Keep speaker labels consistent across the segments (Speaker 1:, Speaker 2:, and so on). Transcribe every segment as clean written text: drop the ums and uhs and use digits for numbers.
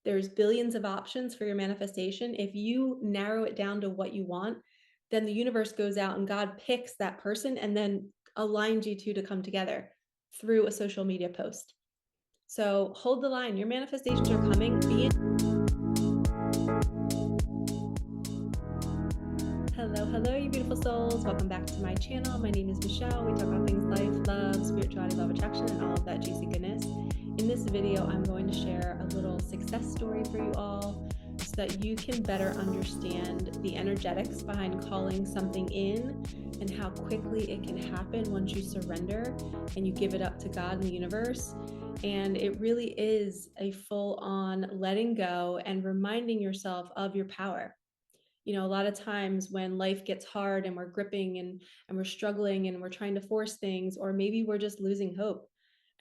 Speaker 1: There's billions of options for your manifestation. If you narrow it down to what you want, then the universe goes out and God picks that person and then aligns you two to come together through a social media post. So hold the line. Your manifestations are coming. Hello, you beautiful souls. Welcome back to my channel. My name is Michelle. We talk about things life, love, spirituality, love, attraction, and all of that juicy goodness. In this video, I'm going to share a little success story for you all so that you can better understand the energetics behind calling something in and how quickly it can happen once you surrender and you give it up to God and the universe. And it really is a full-on letting go and reminding yourself of your power. You know, a lot of times when life gets hard and we're gripping and we're struggling and we're trying to force things, or maybe we're just losing hope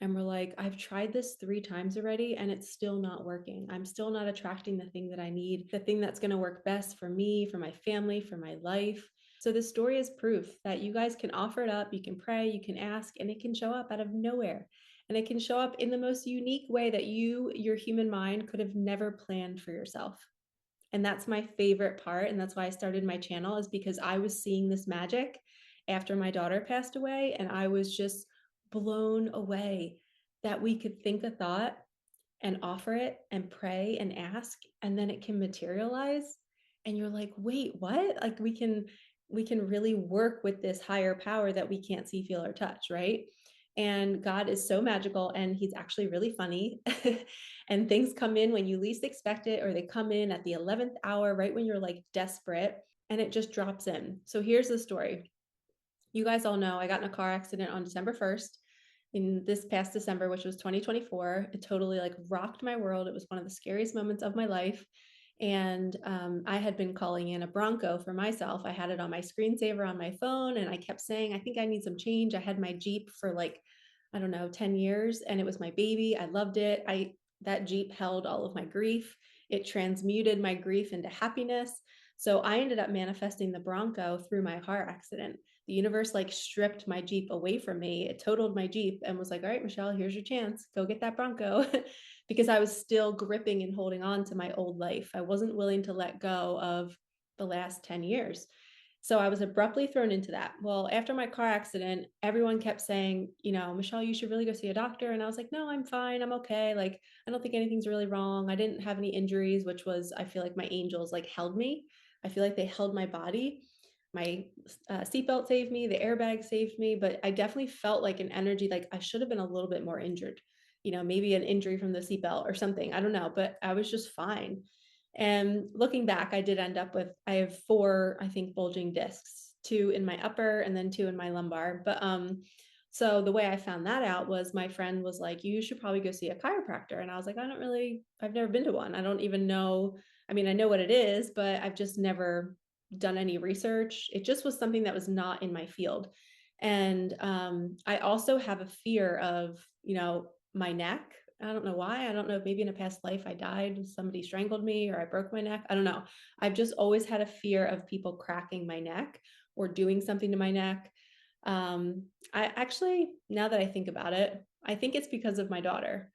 Speaker 1: and we're like, I've tried this 3 times already and it's still not working. I'm still not attracting the thing that I need, the thing that's going to work best for me, for my family, for my life. So this story is proof that you guys can offer it up, you can pray, you can ask, and it can show up out of nowhere. And it can show up in the most unique way that your human mind could have never planned for yourself. And that's my favorite part. And that's why I started my channel, is because I was seeing this magic after my daughter passed away. And I was just blown away that we could think a thought and offer it and pray and ask, and then it can materialize. And you're like, wait, what? Like we can really work with this higher power that we can't see, feel, or touch, right? And God is so magical, and he's actually really funny. And things come in when you least expect it, or they come in at the 11th hour, right when you're like desperate, and it just drops in. So here's the story. You guys all know I got in a car accident on December 1st in this past December, which was 2024. It totally like rocked my world. It was one of the scariest moments of my life. And I had been calling in a Bronco for myself. I had it on my screensaver on my phone, and I kept saying, I think I need some change. I had my Jeep for like, I don't know, 10 years, and it was my baby. I loved it. That Jeep held all of my grief. It transmuted my grief into happiness. So I ended up manifesting the Bronco through my car accident. The universe like stripped my Jeep away from me. It totaled my Jeep and was like, all right, Michelle, here's your chance. Go get that Bronco. Because I was still gripping and holding on to my old life. I wasn't willing to let go of the last 10 years. So I was abruptly thrown into that. Well, after my car accident, everyone kept saying, you know, Michelle, you should really go see a doctor. And I was like, no, I'm fine. I'm okay. Like, I don't think anything's really wrong. I didn't have any injuries, which was, I feel like my angels like held me. I feel like they held my body. My seatbelt saved me, the airbag saved me, but I definitely felt like an energy, like I should have been a little bit more injured, you know, maybe an injury from the seatbelt or something. I don't know, but I was just fine. And looking back, I did end up with, I have 4, I think, bulging discs, 2 in my upper and then 2 in my lumbar. But so the way I found that out was my friend was like, you should probably go see a chiropractor. And I was like, I've never been to one. I don't even know. I mean, I know what it is, but I've just never done any research. It just was something that was not in my field. And I also have a fear of, you know, my neck. I don't know why. I don't know if maybe in a past life I died, somebody strangled me, or I broke my neck. I don't know. I've just always had a fear of people cracking my neck or doing something to my neck. I actually, now that I think about it, I think it's because of my daughter,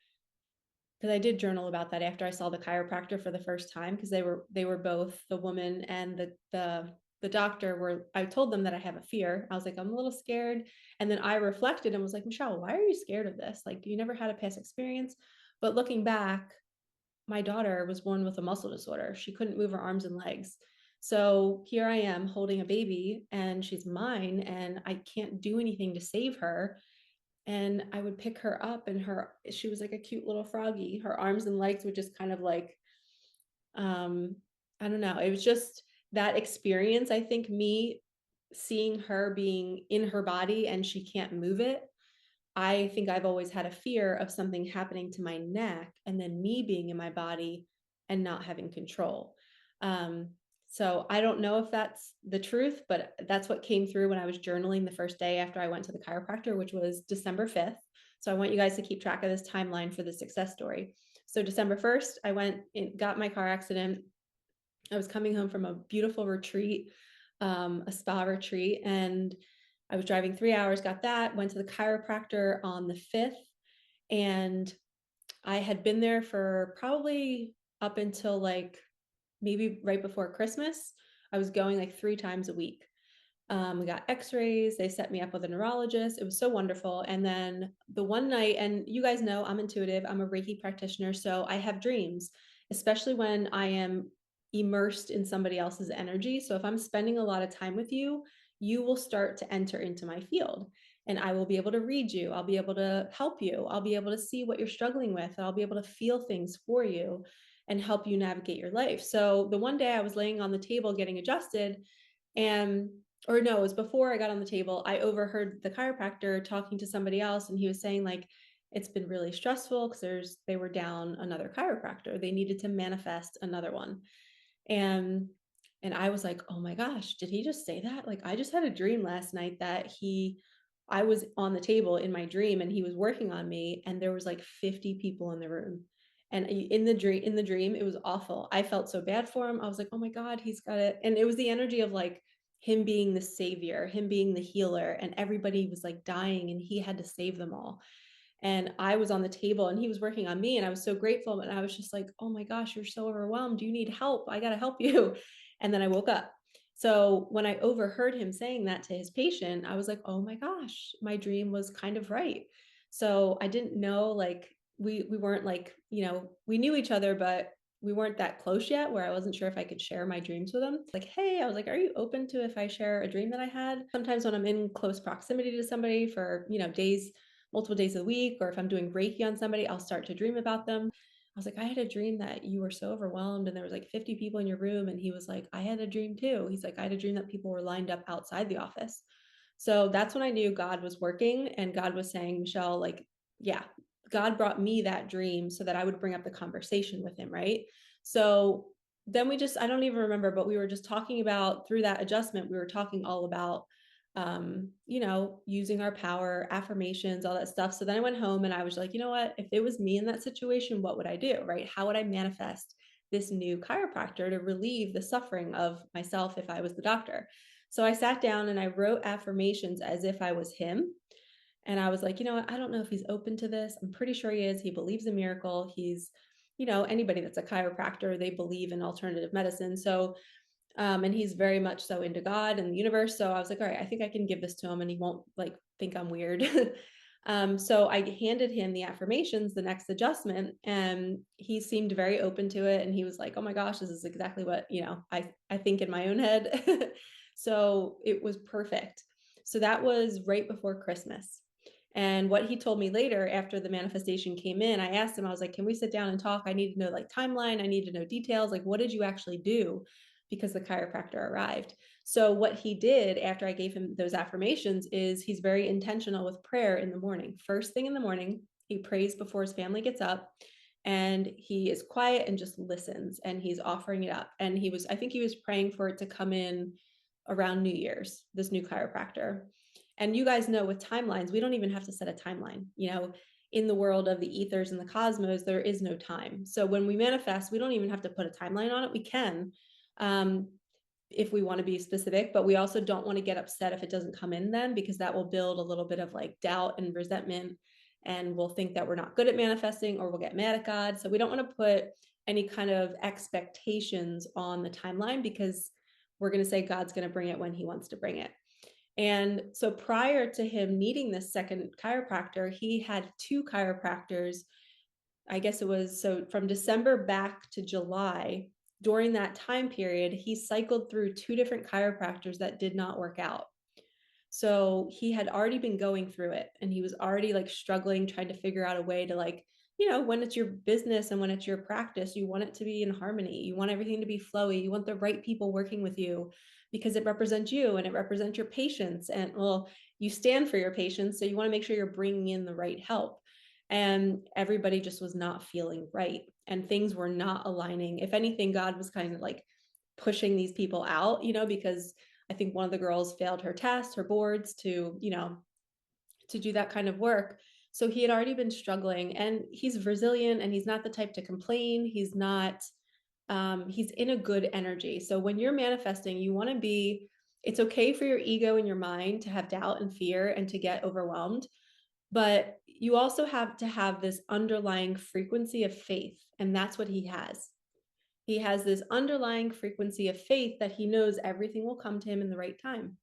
Speaker 1: because I did journal about that after I saw the chiropractor for the first time, because they were both, the woman and the doctor were, I told them that I have a fear. I was like, I'm a little scared. And then I reflected and was like, Michelle, why are you scared of this? Like, you never had a past experience. But looking back, my daughter was born with a muscle disorder. She couldn't move her arms and legs. So here I am holding a baby, and she's mine, and I can't do anything to save her. And I would pick her up, and she was like a cute little froggy. Her arms and legs would just kind of like, I don't know. It was just that experience. I think me seeing her being in her body and she can't move it. I think I've always had a fear of something happening to my neck and then me being in my body and not having control. So I don't know if that's the truth, but that's what came through when I was journaling the first day after I went to the chiropractor, which was December 5th. So I want you guys to keep track of this timeline for the success story. So December 1st, I went and got my car accident. I was coming home from a beautiful retreat, a spa retreat, and I was driving 3 hours, got that, went to the chiropractor on the 5th, and I had been there for probably up until like maybe right before Christmas, I was going like 3 times a week. We got x-rays. They set me up with a neurologist. It was so wonderful. And then the one night, and you guys know I'm intuitive, I'm a Reiki practitioner. So I have dreams, especially when I am immersed in somebody else's energy. So if I'm spending a lot of time with you, you will start to enter into my field and I will be able to read you. I'll be able to help you. I'll be able to see what you're struggling with. I'll be able to feel things for you and help you navigate your life. So the one day I was laying on the table getting adjusted, and or no, it was before I got on the table. I overheard the chiropractor talking to somebody else, and he was saying like it's been really stressful because they were down another chiropractor. They needed to manifest another one. And I was like, oh my gosh, did he just say that? Like I just had a dream last night that I was on the table in my dream and he was working on me, and there was like 50 people in the room. And in the dream, it was awful. I felt so bad for him. I was like, oh my God, he's got it. And it was the energy of like him being the savior, him being the healer, and everybody was like dying and he had to save them all. And I was on the table and he was working on me, and I was so grateful, and I was just like, oh my gosh, you're so overwhelmed, you need help, I got to help you. And then I woke up. So when I overheard him saying that to his patient, I was like, oh my gosh, my dream was kind of right. So I didn't know, like we weren't like, we knew each other, but we weren't that close yet, where I wasn't sure if I could share my dreams with him. Like, hey, I was like, are you open to if I share a dream that I had? Sometimes when I'm in close proximity to somebody for, days, multiple days a week, or if I'm doing Reiki on somebody, I'll start to dream about them. I was like, I had a dream that you were so overwhelmed and there was like 50 people in your room. And he was like, I had a dream too. He's like, I had a dream that people were lined up outside the office. So that's when I knew God was working, and God was saying, Michelle, like, yeah, God brought me that dream so that I would bring up the conversation with him. Right. So then I don't even remember, but we were just talking about, through that adjustment, we were talking all about using our power, affirmations, all that stuff. So then I went home and I was like, you know what, if it was me in that situation, what would I do? Right? How would I manifest this new chiropractor to relieve the suffering of myself if I was the doctor? So I sat down and I wrote affirmations as if I was him. And I was like, you know what, I don't know if he's open to this. I'm pretty sure he is. He believes in miracle. He's, anybody that's a chiropractor, they believe in alternative medicine. So and he's very much so into God and the universe. So I was like, all right, I think I can give this to him and he won't like think I'm weird. So I handed him the affirmations, the next adjustment, and he seemed very open to it. And he was like, oh my gosh, this is exactly what, I think in my own head. So it was perfect. So that was right before Christmas. And what he told me later, after the manifestation came in, I asked him, I was like, can we sit down and talk? I need to know like timeline. I need to know details. Like, what did you actually do? Because the chiropractor arrived. So what he did after I gave him those affirmations is he's very intentional with prayer in the morning. First thing in the morning, he prays before his family gets up, and he is quiet and just listens, and he's offering it up. And I think he was praying for it to come in around New Year's, this new chiropractor. And you guys know with timelines, we don't even have to set a timeline. In the world of the ethers and the cosmos, there is no time. So when we manifest, we don't even have to put a timeline on it. We can, if we want to be specific, but we also don't want to get upset if it doesn't come in then, because that will build a little bit of like doubt and resentment, and we'll think that we're not good at manifesting, or we'll get mad at God. So we don't want to put any kind of expectations on the timeline, because we're going to say God's going to bring it when he wants to bring it. And so prior to him needing this second chiropractor, he had 2 chiropractors. I guess it was, so from December back to July, during that time period, he cycled through 2 different chiropractors that did not work out. So he had already been going through it, and he was already like struggling, trying to figure out a way to like, when it's your business and when it's your practice, you want it to be in harmony. You want everything to be flowy. You want the right people working with you, because it represents you and it represents your patients. And well, you stand for your patients. So you want to make sure you're bringing in the right help. And everybody just was not feeling right. And things were not aligning. If anything, God was kind of like pushing these people out, because I think one of the girls failed her test, her boards, to do that kind of work. So he had already been struggling, and he's resilient, and he's not the type to complain. He's not, he's in a good energy. So when you're manifesting, you want to be, it's okay for your ego and your mind to have doubt and fear and to get overwhelmed. But you also have to have this underlying frequency of faith. And that's what he has. He has this underlying frequency of faith that he knows everything will come to him in the right time.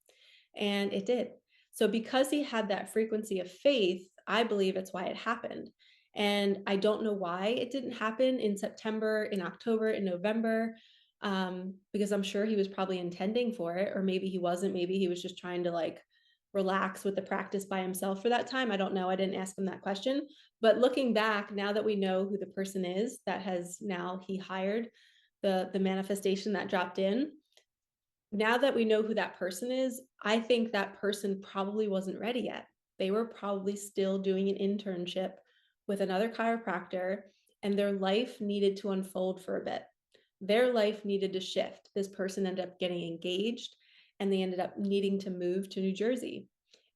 Speaker 1: And it did. So because he had that frequency of faith, I believe it's why it happened. And I don't know why it didn't happen in September, in October, in November, because I'm sure he was probably intending for it, or maybe he wasn't. Maybe he was just trying to like relax with the practice by himself for that time. I don't know. I didn't ask him that question. But looking back, now that we know who the person is that has now he hired the manifestation that dropped in, now that we know who that person is, I think that person probably wasn't ready yet. They were probably still doing an internship with another chiropractor, and their life needed to unfold for a bit. Their life needed to shift. This person ended up getting engaged, and they ended up needing to move to New Jersey,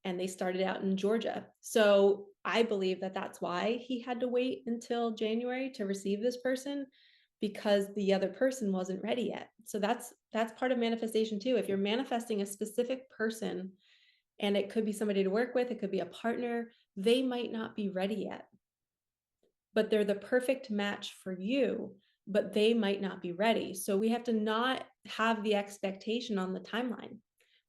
Speaker 1: and they started out in Georgia. So I believe that that's why he had to wait until January to receive this person, because the other person wasn't ready yet. So that's part of manifestation too. If you're manifesting a specific person, and it could be somebody to work with, it could be a partner, they might not be ready yet, but they're the perfect match for you, but they might not be ready. So we have to not have the expectation on the timeline.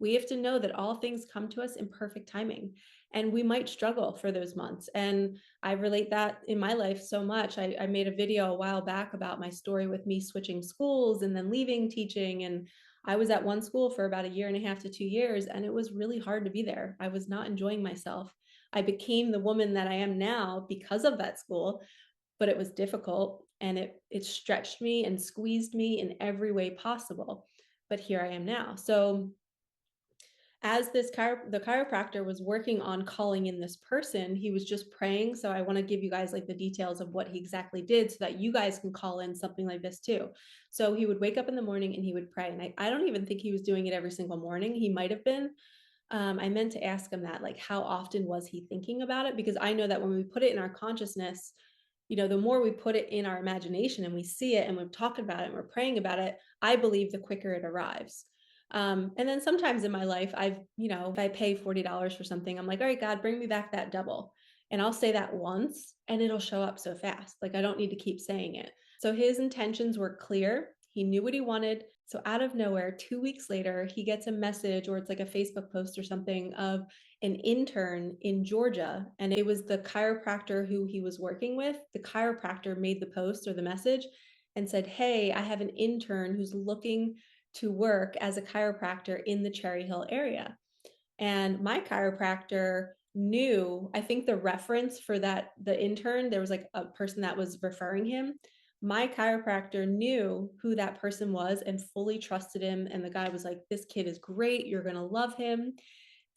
Speaker 1: We have to know that all things come to us in perfect timing, and we might struggle for those months. And I relate that in my life so much. I made a video a while back about my story with me switching schools and then leaving teaching. And I was at one school for about 1.5 to 2 years, and it was really hard to be there. I was not enjoying myself. I became the woman that I am now because of that school, but it was difficult, and it stretched me and squeezed me in every way possible. But here I am now. So as the chiropractor was working on calling in this person, he was just praying. So I want to give you guys like the details of what he exactly did so that you guys can call in something like this too. So he would wake up in the morning and he would pray. And I don't even think he was doing it every single morning. He might have been. I meant to ask him that, like, how often was he thinking about it? Because I know that when we put it in our consciousness, the more we put it in our imagination and we see it and we're talking about it and we're praying about it, I believe the quicker it arrives. And then sometimes in my life, if I pay $40 for something, I'm like, all right, God, bring me back that double. And I'll say that once and it'll show up so fast. Like, I don't need to keep saying it. So his intentions were clear. He knew what he wanted. So out of nowhere, 2 weeks later, he gets a message, or it's like a Facebook post or something, of an intern in Georgia. And it was the chiropractor who he was working with. The chiropractor made the post or the message and said, hey, I have an intern who's looking to work as a chiropractor in the Cherry Hill area. And my chiropractor knew, I think the reference for that, the intern, there was like a person that was referring him. My chiropractor knew who that person was and fully trusted him. And the guy was like, this kid is great. You're going to love him.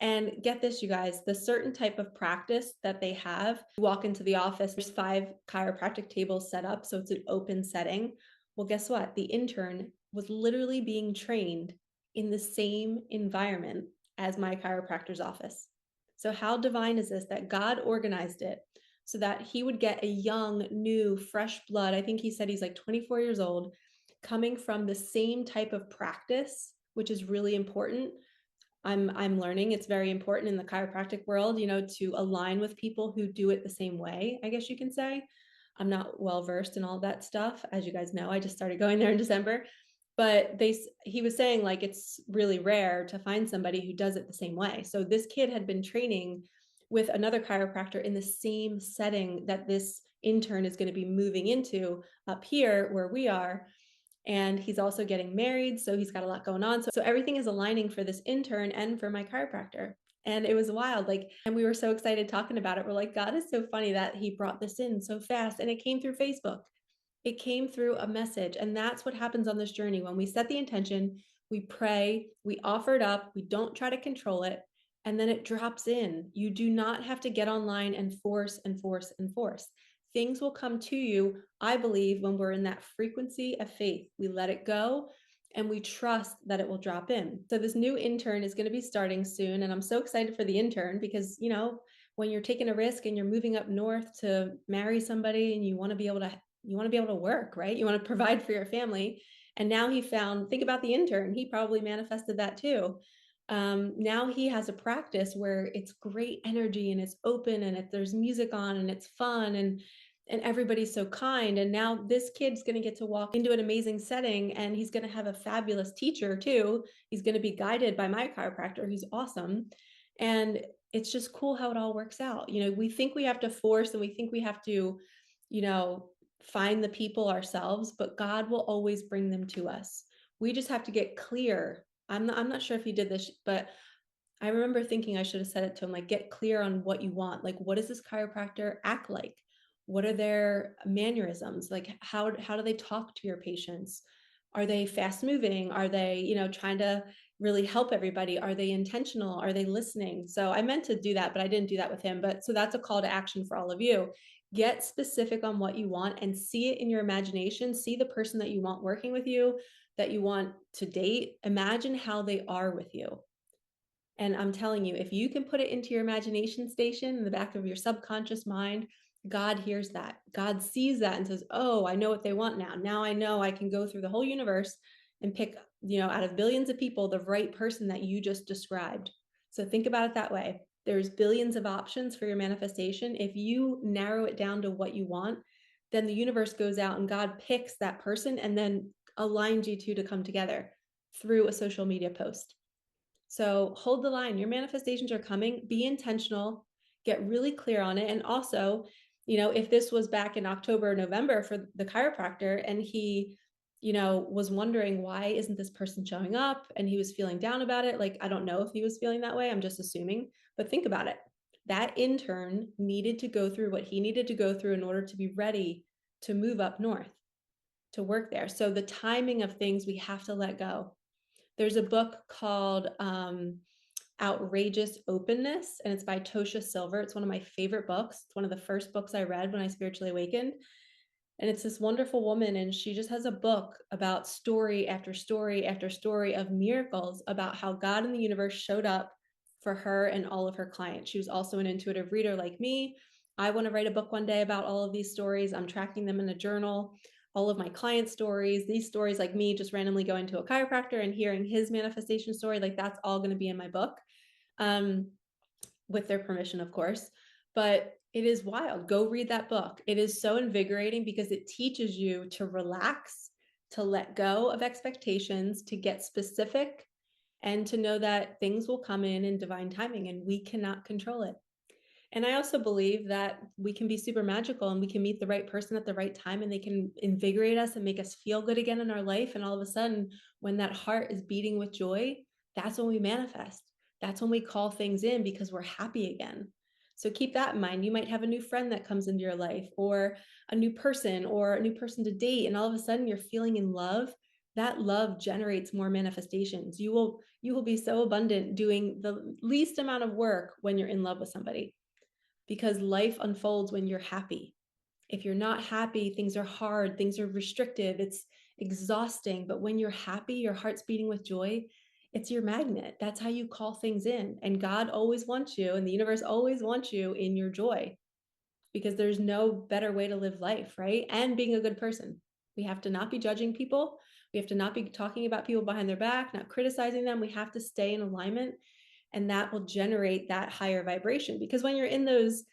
Speaker 1: And get this, you guys, the certain type of practice that they have, you walk into the office, there's 5 chiropractic tables set up. So it's an open setting. Well, guess what? The intern was literally being trained in the same environment as my chiropractor's office. So how divine is this that God organized it so that he would get a young, new, fresh blood? I think he said he's like 24 years old, coming from the same type of practice, which is really important. I'm learning it's very important in the chiropractic world, to align with people who do it the same way, I guess you can say. I'm not well versed in all that stuff. As you guys know, I just started going there in December. But he was saying, like, it's really rare to find somebody who does it the same way. So this kid had been training with another chiropractor in the same setting that this intern is going to be moving into up here where we are. And he's also getting married, so he's got a lot going on. So everything is aligning for this intern and for my chiropractor. And it was wild. And we were so excited talking about it. We're like, God is so funny that he brought this in so fast. And it came through Facebook. It came through a message. And that's what happens on this journey. When we set the intention, we pray, we offer it up, we don't try to control it, and then it drops in. You do not have to get online and force and force and force. Things will come to you, I believe, when we're in that frequency of faith. We let it go and we trust that it will drop in. So this new intern is going to be starting soon. And I'm so excited for the intern because, when you're taking a risk and you're moving up north to marry somebody and you want to be able to work, right? You want to provide for your family. And now think about the intern. He probably manifested that too. Now he has a practice where it's great energy and it's open and there's music on and it's fun. And and everybody's so kind. And now this kid's going to get to walk into an amazing setting, and he's going to have a fabulous teacher too. He's going to be guided by my chiropractor, who's awesome. And it's just cool how it all works out. We think we have to force, and we think we have to, you know, find the people ourselves, but God will always bring them to us. We just have to get clear. I'm not sure if he did this, but I remember thinking I should have said it to him, like, get clear on what you want. Like, what does this chiropractor act like? What are their mannerisms? Like, how do they talk to your patients? Are they fast moving? Are they, trying to really help everybody? Are they intentional? Are they listening? So I meant to do that, but I didn't do that with him. But so that's a call to action for all of you. Get specific on what you want and see it in your imagination. See the person that you want working with you, that you want to date. Imagine how they are with you. And I'm telling you, if you can put it into your imagination station in the back of your subconscious mind, God hears that. God sees that and says, oh, I know what they want now. Now I know I can go through the whole universe and pick, out of billions of people, the right person that you just described. So think about it that way. There's billions of options for your manifestation. If you narrow it down to what you want, then the universe goes out and God picks that person and then aligns you two to come together through a social media post. So hold the line. Your manifestations are coming. Be intentional. Get really clear on it. And also, if this was back in October or November for the chiropractor and he, was wondering, why isn't this person showing up? And he was feeling down about it. Like, I don't know if he was feeling that way. I'm just assuming. But think about it. That intern needed to go through what he needed to go through in order to be ready to move up north, to work there. So the timing of things we have to let go. There's a book called Outrageous Openness, and it's by Tosha Silver. It's one of my favorite books. It's one of the first books I read when I spiritually awakened. And it's this wonderful woman, and she just has a book about story after story after story of miracles about how God and the universe showed up for her and all of her clients. She was also an intuitive reader like me. I want to write a book one day about all of these stories. I'm tracking them in a journal, all of my client stories, these stories, like me just randomly going to a chiropractor and hearing his manifestation story. Like, that's all going to be in my book, with their permission, of course. But it is wild. Go read that book. It is so invigorating because it teaches you to relax, to let go of expectations, to get specific, and to know that things will come in divine timing and we cannot control it. And I also believe that we can be super magical and we can meet the right person at the right time and they can invigorate us and make us feel good again in our life. And all of a sudden, when that heart is beating with joy, that's when we manifest. That's when we call things in because we're happy again. So keep that in mind. You might have a new friend that comes into your life, or a new person to date, and all of a sudden you're feeling in love. That love generates more manifestations. You will be so abundant doing the least amount of work when you're in love with somebody, because life unfolds when you're happy. If you're not happy, things are hard, things are restrictive, it's exhausting. But when you're happy, your heart's beating with joy, it's your magnet. That's how you call things in. And God always wants you, and the universe always wants you in your joy, because there's no better way to live life, right? And being a good person. We have to not be judging people. We have to not be talking about people behind their back, not criticizing them. We have to stay in alignment, and that will generate that higher vibration. Because when you're in those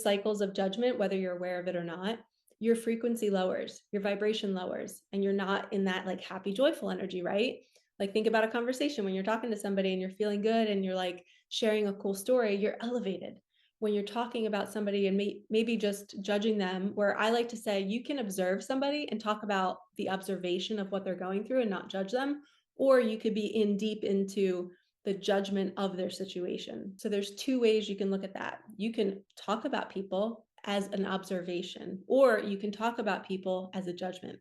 Speaker 1: cycles of judgment, whether you're aware of it or not, your frequency lowers, your vibration lowers, and you're not in that like happy, joyful energy, right? Like, think about a conversation when you're talking to somebody and you're feeling good and you're like sharing a cool story, you're elevated. When you're talking about somebody and maybe just judging them, where I like to say you can observe somebody and talk about the observation of what they're going through and not judge them, or you could be in deep into the judgment of their situation. So there's two ways you can look at that. You can talk about people as an observation, or you can talk about people as a judgment.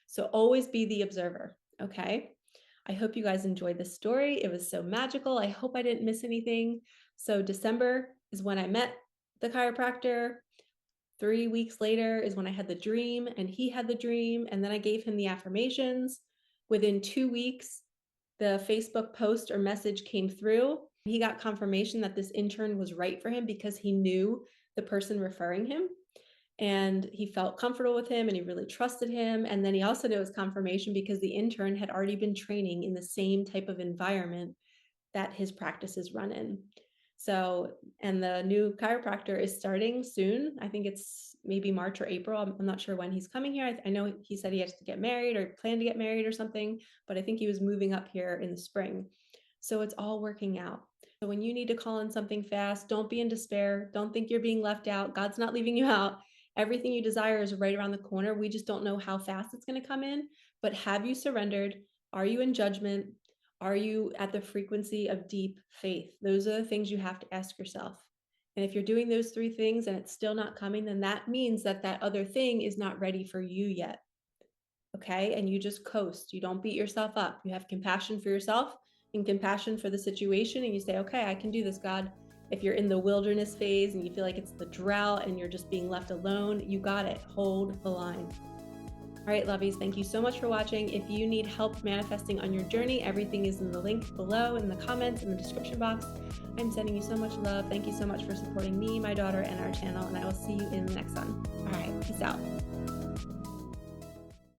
Speaker 1: So always be the observer, okay? I hope you guys enjoyed this story. It was so magical. I hope I didn't miss anything. So December is when I met the chiropractor. 3 weeks later is when I had the dream, and he had the dream, and then I gave him the affirmations. Within 2 weeks, the Facebook post or message came through. He got confirmation that this intern was right for him because he knew the person referring him, and he felt comfortable with him and he really trusted him. And then he also knew it was confirmation because the intern had already been training in the same type of environment that his practices run in. So, and the new chiropractor is starting soon. I think it's maybe March or April. I'm not sure when he's coming here. I know he said he has to get married or plan to get married or something, but I think he was moving up here in the spring. So it's all working out. So when you need to call in something fast, don't be in despair. Don't think you're being left out. God's not leaving you out. Everything you desire is right around the corner. We just don't know how fast it's going to come in. But have you surrendered? Are you in judgment? Are you at the frequency of deep faith? Those are the things you have to ask yourself. And if you're doing those three things and it's still not coming, then that means that that other thing is not ready for you yet. Okay? And you just coast. You don't beat yourself up. You have compassion for yourself and compassion for the situation. And you say, okay, I can do this, God. If you're in the wilderness phase and you feel like it's the drought and you're just being left alone, you got it. Hold the line. All right, lovies, thank you so much for watching. If you need help manifesting on your journey, everything is in the link below, in the comments, in the description box. I'm sending you so much love. Thank you so much for supporting me, my daughter, and our channel, and I will see you in the next one. All right, peace out.